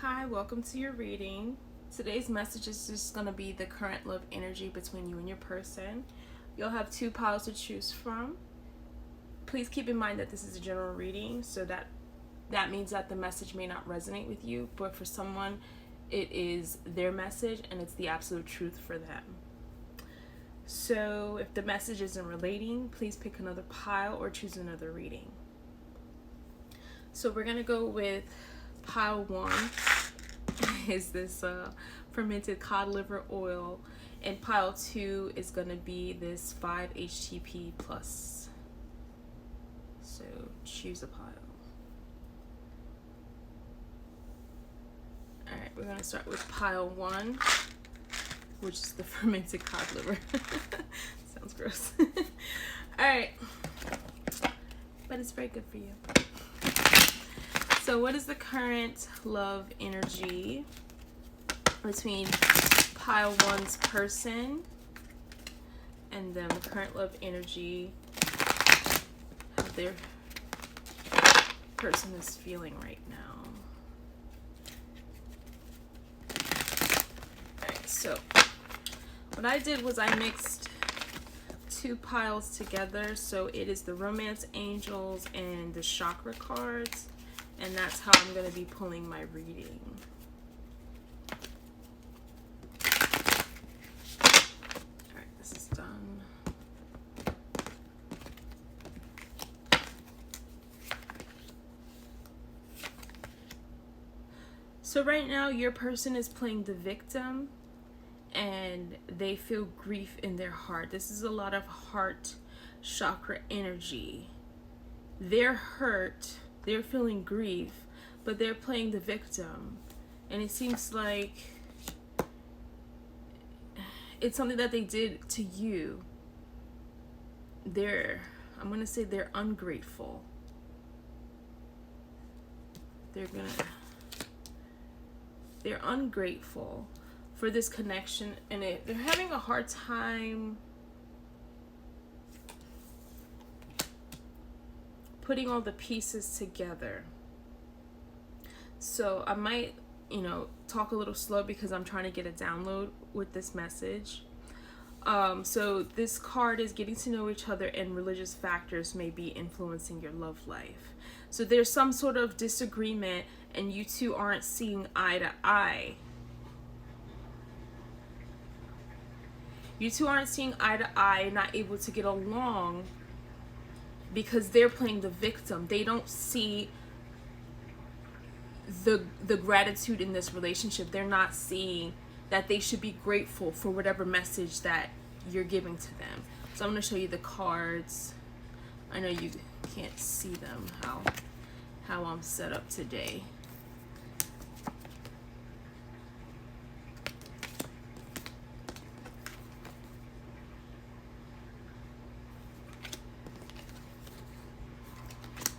Hi, welcome to your reading. Today's message is just going to be the current love energy between you and your person. You'll have two piles to choose from. Please keep in mind that this is a general reading, so that means that the message may not resonate with you, but for someone, it is their message and it's the absolute truth for them. So if the message isn't relating, please pick another pile or choose another reading. So we're going to go with pile 1 is this fermented cod liver oil, and pile 2 is going to be this 5-HTP plus. So choose a pile. Alright, we're going to start with pile 1, which is the fermented cod liver. Sounds gross. Alright, but it's very good for you. So what is the current love energy between pile 1's person and then the current love energy how their person is feeling right now? Alright, so what I did was I mixed two piles together. So it is the romance angels and the chakra cards. And that's how I'm going to be pulling my reading. Alright, this is done. So right now, your person is playing the victim and they feel grief in their heart. This is a lot of heart chakra energy. They're hurt. They're feeling grief, but they're playing the victim. And it seems like it's something that they did to you. I'm going to say they're ungrateful. They're ungrateful for this connection, and they're having a hard time putting all the pieces together. So I might, talk a little slow because I'm trying to get a download with this message. So this card is getting to know each other, and religious factors may be influencing your love life. So there's some sort of disagreement and you two aren't seeing eye to eye. You two aren't seeing eye to eye, not able to get along, because they're playing the victim. They don't see the gratitude in this relationship. They're not seeing that they should be grateful for whatever message that you're giving to them. So I'm going to show you the cards. I know you can't see them, how I'm set up today.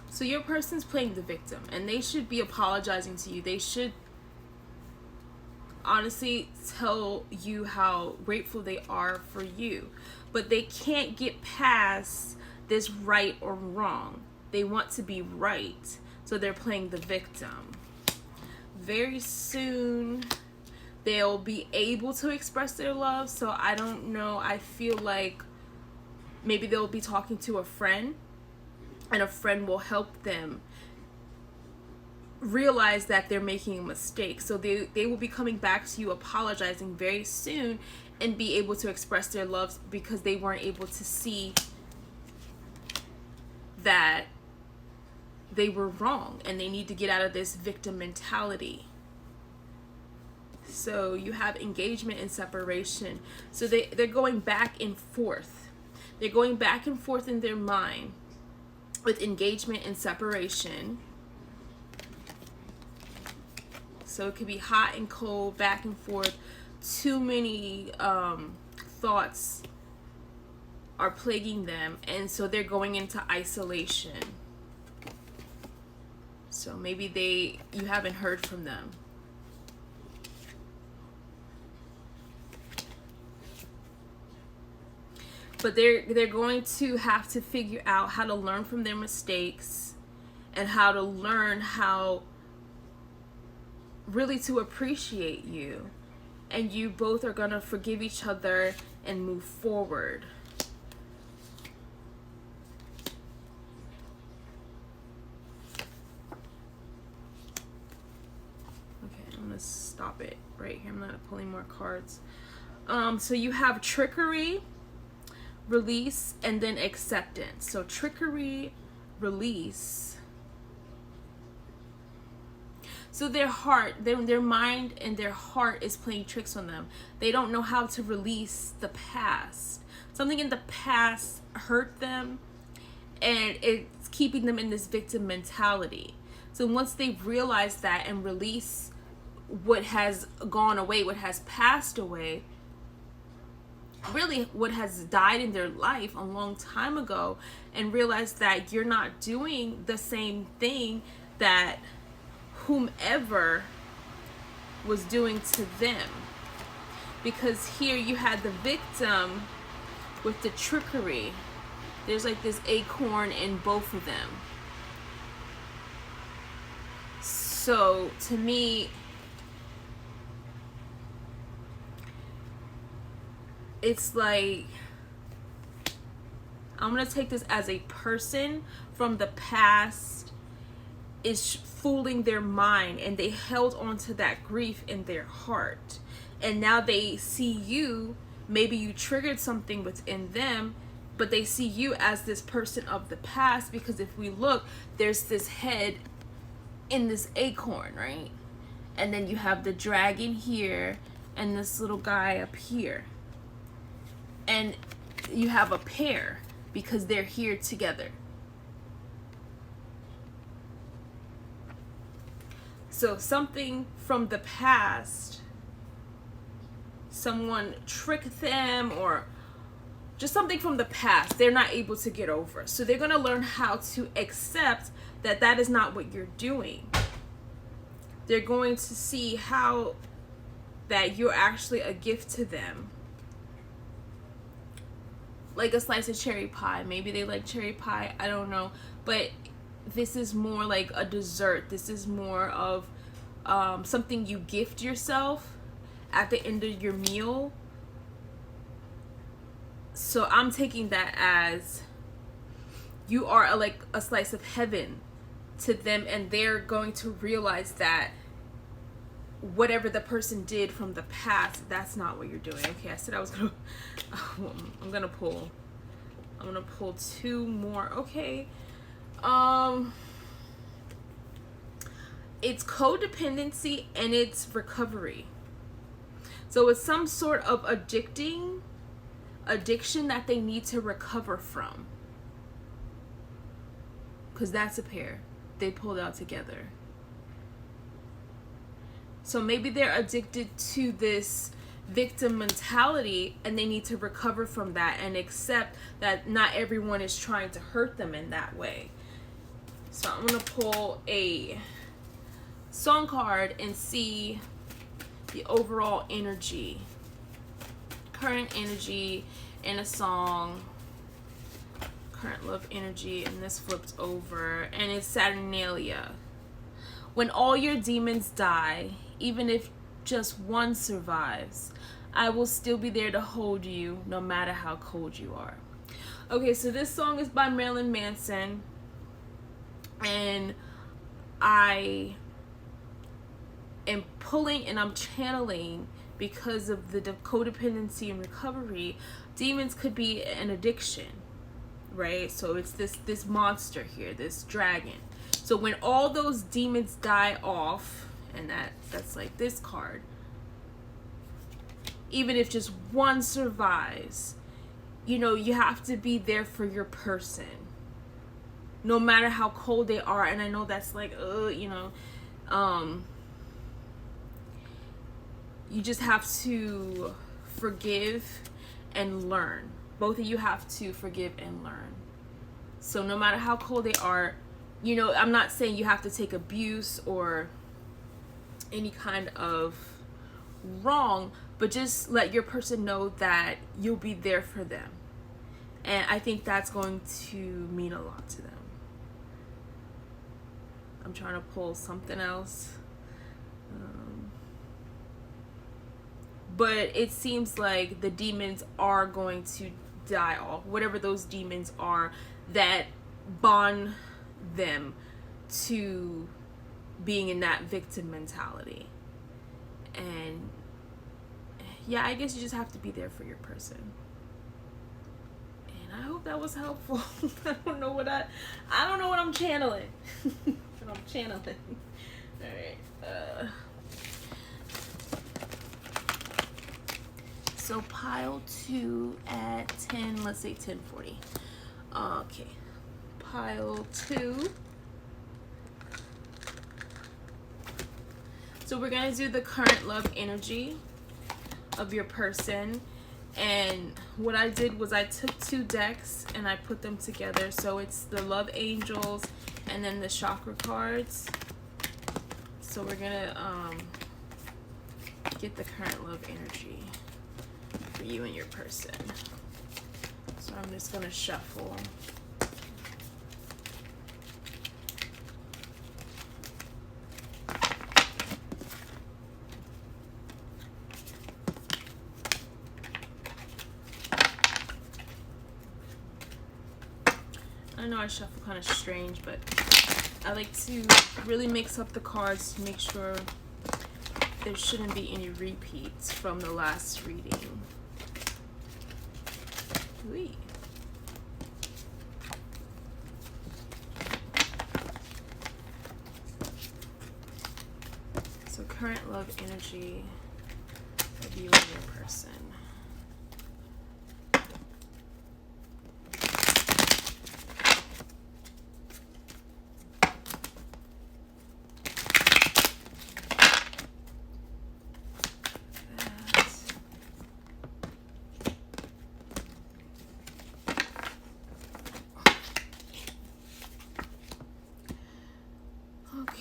So your person's playing the victim, and they should be apologizing to you. They should honestly tell you how grateful they are for you. But they can't get past this right or wrong. They want to be right, so they're playing the victim. Very soon, they'll be able to express their love. So I don't know. I feel like maybe they'll be talking to a friend, and a friend will help them realize that they're making a mistake. So they will be coming back to you apologizing very soon and be able to express their love because they weren't able to see that they were wrong and they need to get out of this victim mentality. So you have engagement and separation. So they're going back and forth. They're going back and forth in their mind with engagement and separation. So it could be hot and cold, back and forth. Too many thoughts are plaguing them, and so they're going into isolation. So maybe you haven't heard from them. But they're going to have to figure out how to learn from their mistakes and how to learn how really to appreciate you, and you both are gonna forgive each other and move forward. Okay, I'm gonna stop it right here. I'm not pulling more cards. So you have trickery, release, and then acceptance. So trickery, release. So their heart, their mind and their heart is playing tricks on them. They don't know how to release the past. Something in the past hurt them, and it's keeping them in this victim mentality. So once they realize that and release what has gone away, what has passed away, really what has died in their life a long time ago, and realize that you're not doing the same thing that whomever was doing to them. Because here you had the victim with the trickery. There's like this acorn in both of them. So to me, it's like, I'm gonna take this as a person from the past is fooling their mind, and they held on to that grief in their heart, and now they see you, maybe you triggered something within them, but they see you as this person of the past, because if we look, there's this head in this acorn, right? And then you have the dragon here and this little guy up here, and you have a pair because they're here together. So something from the past, someone tricked them, or just something from the past they're not able to get over. So they're going to learn how to accept that that is not what you're doing. They're going to see how that you're actually a gift to them. Like a slice of cherry pie. Maybe they like cherry pie, I don't know. But this is more like a dessert. This is more of something you gift yourself at the end of your meal. So I'm taking that as you are like a slice of heaven to them, and they're going to realize that whatever the person did from the past, that's not what you're doing. Okay, I said I was gonna I'm gonna pull two more. Okay, it's codependency and it's recovery. So it's some sort of addiction that they need to recover from, because that's a pair they pulled out together. So maybe they're addicted to this victim mentality, and they need to recover from that and accept that not everyone is trying to hurt them in that way. So I'm going to pull a song card and see the overall energy, current energy in a song, current love energy, and this flipped over, and it's Saturnalia. When all your demons die, even if just one survives, I will still be there to hold you no matter how cold you are. Okay, so this song is by Marilyn Manson, and I am pulling and I'm channeling, because of the codependency and recovery. Demons could be an addiction, right? So it's this monster here, this dragon. So when all those demons die off, and that's like this card, even if just one survives, you know, you have to be there for your person, no matter how cold they are. And I know that's like, you know, you just have to forgive and learn. Both of you have to forgive and learn. So no matter how cold they are, you know, I'm not saying you have to take abuse or any kind of wrong, but just let your person know that you'll be there for them. And I think that's going to mean a lot to them. I'm trying to pull something else. but it seems like the demons are going to die off, whatever those demons are that bond them to being in that victim mentality. And yeah, I guess you just have to be there for your person. And I hope that was helpful. I don't know what I'm channeling. But I'm channeling. All right. So pile 2 at 10, let's say 10:40. Okay. Pile 2. So we're going to do the current love energy of your person. And what I did was I took 2 decks and I put them together. So it's the love angels and then the chakra cards. So we're going to get the current love energy for you and your person. So I'm just going to shuffle. I know I shuffle kind of strange, but I like to really mix up the cards to make sure there shouldn't be any repeats from the last reading. Whee. So current love energy of you and your person.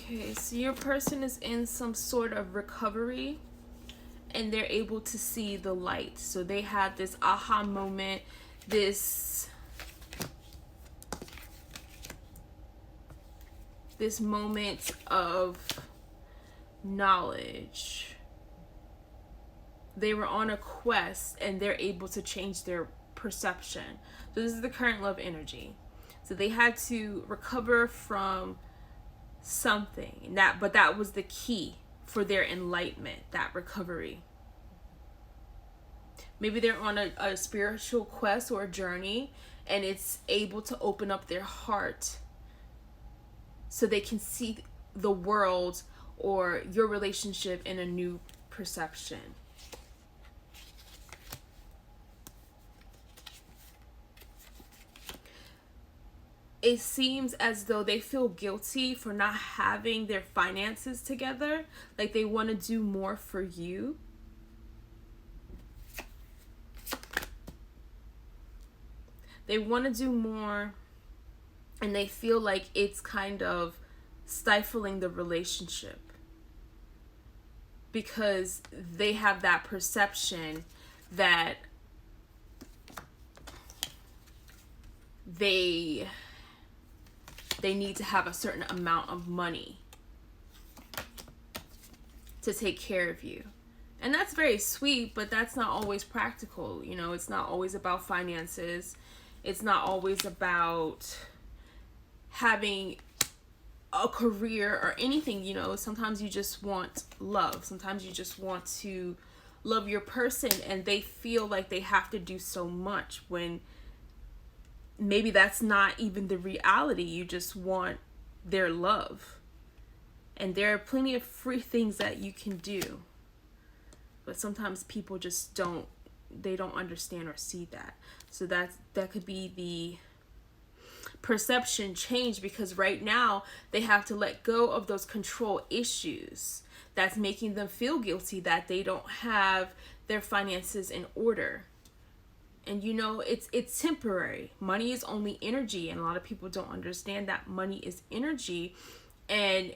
Okay, so your person is in some sort of recovery and they're able to see the light. So they had this aha moment, this moment of knowledge. They were on a quest and they're able to change their perception. So this is the current love energy. So they had to recover from something, but that was the key for their enlightenment, that recovery. Maybe they're on a spiritual quest or a journey and it's able to open up their heart so they can see the world or your relationship in a new perception. It seems as though they feel guilty for not having their finances together. Like they want to do more for you. They want to do more and they feel like it's kind of stifling the relationship because they have that perception that they need to have a certain amount of money to take care of you. And that's very sweet, but that's not always practical. You know, it's not always about finances. It's not always about having a career or anything, you know. Sometimes you just want love. Sometimes you just want to love your person and they feel like they have to do so much when maybe that's not even the reality. You just want their love. And there are plenty of free things that you can do. But sometimes people just don't understand or see that. So that could be the perception change, because right now they have to let go of those control issues that's making them feel guilty that they don't have their finances in order. And you know, it's temporary. Money is only energy, and a lot of people don't understand that money is energy, and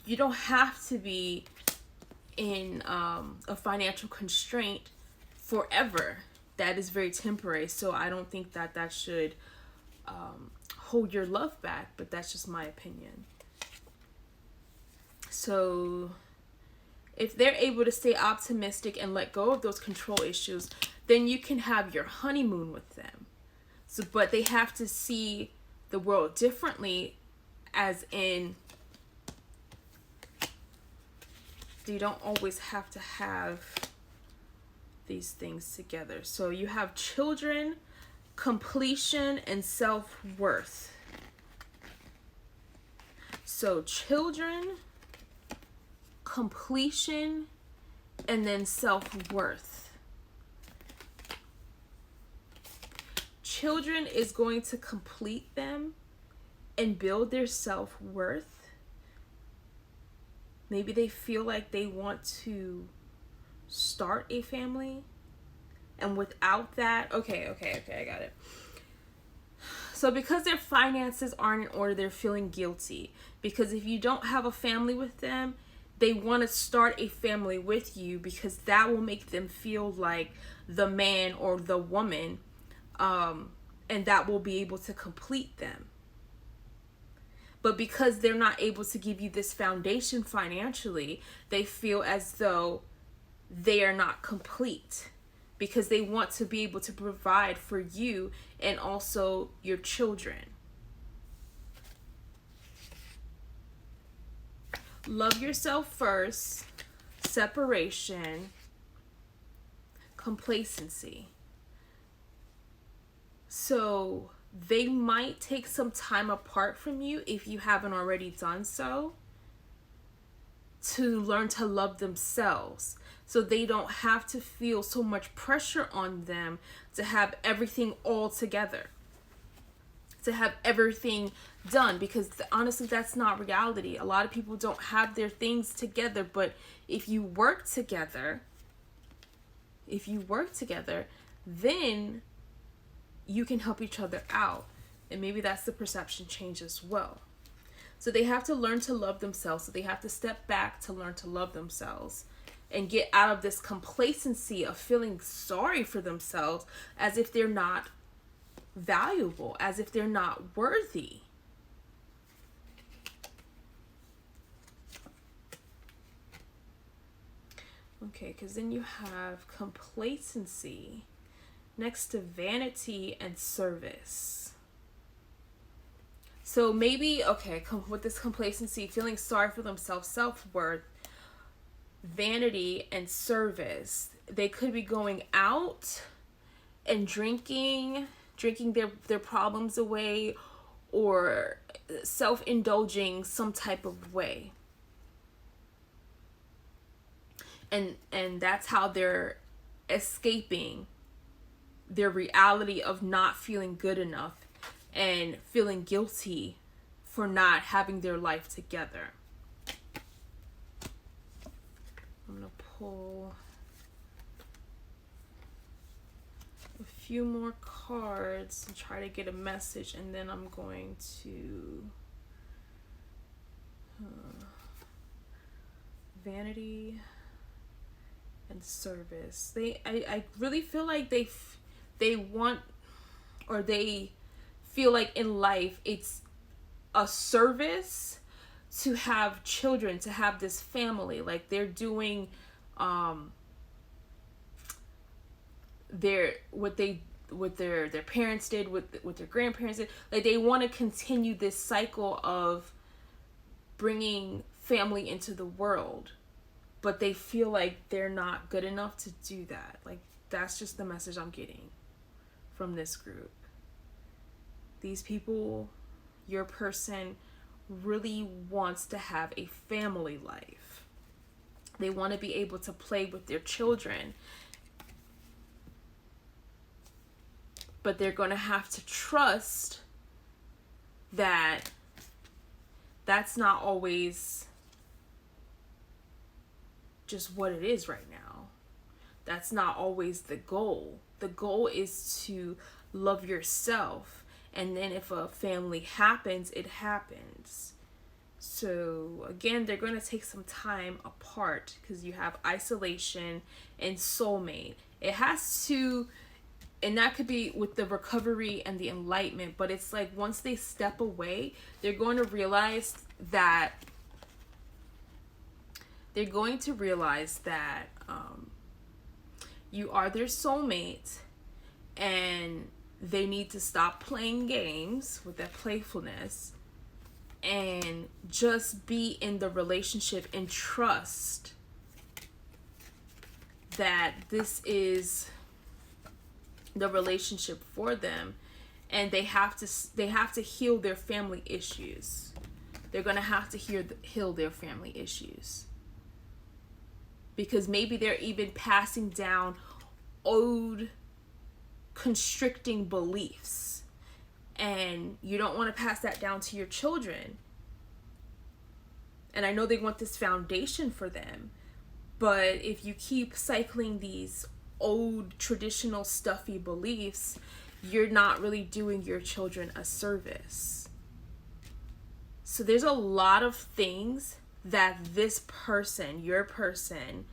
you don't have to be in a financial constraint forever. That is very temporary. So I don't think that should hold your love back, but that's just my opinion. So if they're able to stay optimistic and let go of those control issues, then you can have your honeymoon with them. So, but they have to see the world differently, as in, you don't always have to have these things together. So you have children, completion, and self-worth. So children, completion, and then self-worth. Children is going to complete them and build their self-worth. Maybe they feel like they want to start a family. And without that, okay, I got it. So because their finances aren't in order, they're feeling guilty. Because if you don't have a family with them, they want to start a family with you, because that will make them feel like the man or the woman, and that will be able to complete them. But because they're not able to give you this foundation financially, they feel as though they are not complete, because they want to be able to provide for you and also your children. Love yourself first, separation, complacency. So they might take some time apart from you, if you haven't already done so, to learn to love themselves, so they don't have to feel so much pressure on them to have everything all together, to have everything done, because honestly, that's not reality. A lot of people don't have their things together, but if you work together, then you can help each other out. And maybe that's the perception change as well. So they have to learn to love themselves. So they have to step back to learn to love themselves and get out of this complacency of feeling sorry for themselves, as if they're not valuable, as if they're not worthy. Okay, because then you have complacency next to vanity and service. So maybe, okay, with this complacency, feeling sorry for themselves, self-worth, vanity, and service, they could be going out and drinking their problems away, or self-indulging some type of way. And that's how they're escaping their reality of not feeling good enough and feeling guilty for not having their life together. I'm going to pull a few more cards and try to get a message, and then I'm going to vanity and service. I really feel like they want, or they feel like in life it's a service to have children, to have this family. Like they're doing what their parents did, what their grandparents did. Like they want to continue this cycle of bringing family into the world, but they feel like they're not good enough to do that. Like that's just the message I'm getting from this group. These people, your person, really wants to have a family life. They want to be able to play with their children, but they're going to have to trust that that's not always just what it is right now. That's not always the goal. The goal is to love yourself, and then if a family happens, it happens. So again, they're going to take some time apart, because you have isolation and soulmate. It has to, and that could be with the recovery and the enlightenment, but it's like once they step away, they're going to realize that they're going to realize that you are their soulmate, and they need to stop playing games with that playfulness and just be in the relationship and trust that this is the relationship for them. And they have to heal their family issues. They're going to have to heal their family issues. Because maybe they're even passing down old constricting beliefs. And you don't want to pass that down to your children. And I know they want this foundation for them. But if you keep cycling these old traditional stuffy beliefs, you're not really doing your children a service. So there's a lot of things that this person, your person,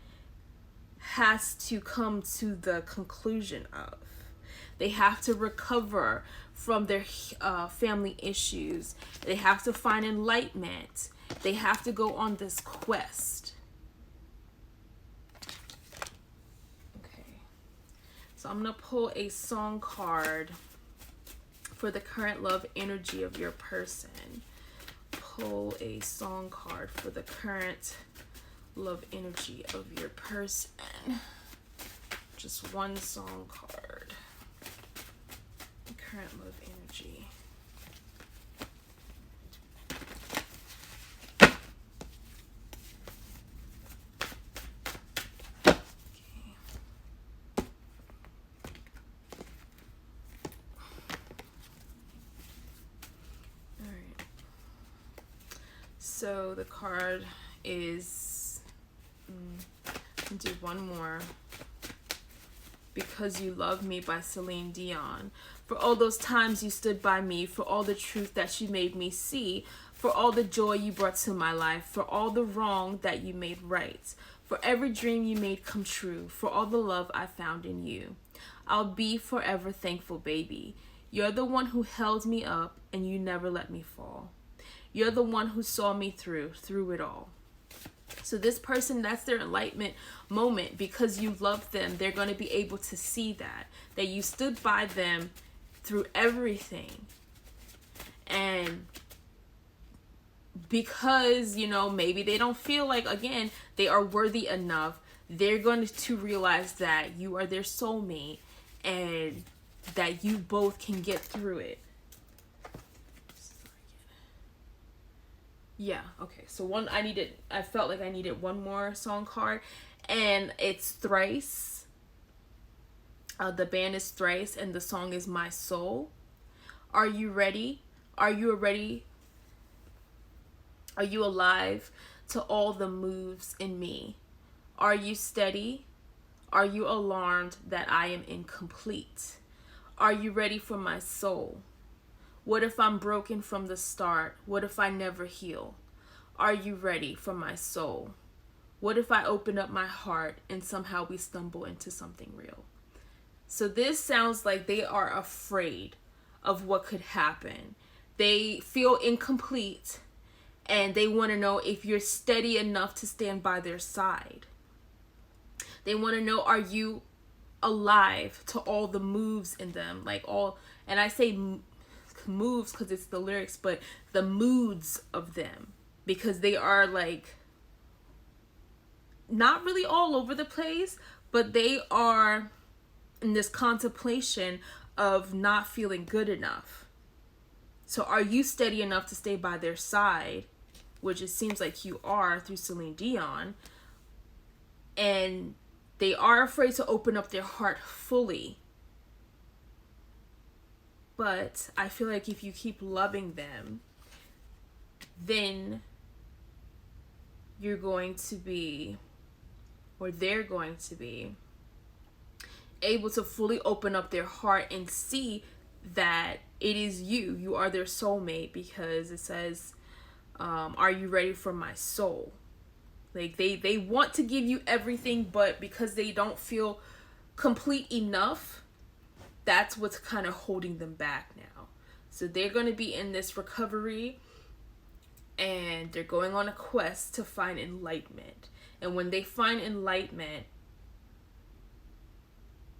has to come to the conclusion of. They have to recover from their family issues. They have to find enlightenment. They have to go on this quest. Okay. So I'm going to pull a song card for the current love energy of your person. Pull a song card for the current love energy of your person. Just one song card. Current love energy. Okay. All right. So the card is, I'll do one more. Because You Love Me by Celine Dion. For all those times you stood by me, for all the truth that you made me see, for all the joy you brought to my life, for all the wrong that you made right, for every dream you made come true, for all the love I found in you. I'll be forever thankful, baby. You're the one who held me up and you never let me fall. You're the one who saw me through it all. So this person, that's their enlightenment moment. Because you love them, they're going to be able to see that you stood by them through everything. And because, maybe they don't feel like, again, they are worthy enough, they're going to realize that you are their soulmate and that you both can get through it. Yeah, okay. So I felt like I needed one more song card, and it's Thrice. The band is Thrice, and the song is My Soul. Are you ready? Are you ready? Are you alive to all the moves in me? Are you steady? Are you alarmed that I am incomplete? Are you ready for my soul? What if I'm broken from the start? What if I never heal? Are you ready for my soul? What if I open up my heart and somehow we stumble into something real? So this sounds like they are afraid of what could happen. They feel incomplete and they want to know if you're steady enough to stand by their side. They want to know, are you alive to all the moves in them? And I say moves because it's the lyrics, but the moods of them, because they are not really all over the place, but they are in this contemplation of not feeling good enough. So are you steady enough to stay by their side, which it seems like you are through Celine Dion, and they are afraid to open up their heart fully. But I feel like if you keep loving them, then you're going to be, or they're going to be, able to fully open up their heart and see that it is you. You are their soulmate, because it says, are you ready for my soul? They want to give you everything, but because they don't feel complete enough, that's what's kind of holding them back now. So they're going to be in this recovery and they're going on a quest to find enlightenment. And when they find enlightenment,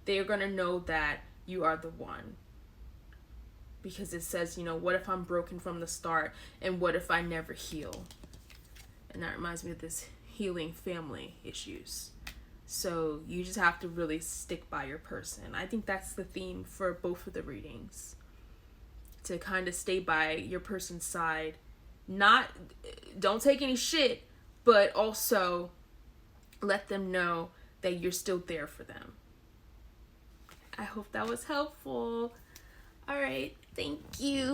they're going to know that you are the one. Because it says, what if I'm broken from the start, and what if I never heal? And that reminds me of this healing family issues. So you just have to really stick by your person. I think that's the theme for both of the readings. To kind of stay by your person's side. Don't take any shit, but also let them know that you're still there for them. I hope that was helpful. All right, thank you.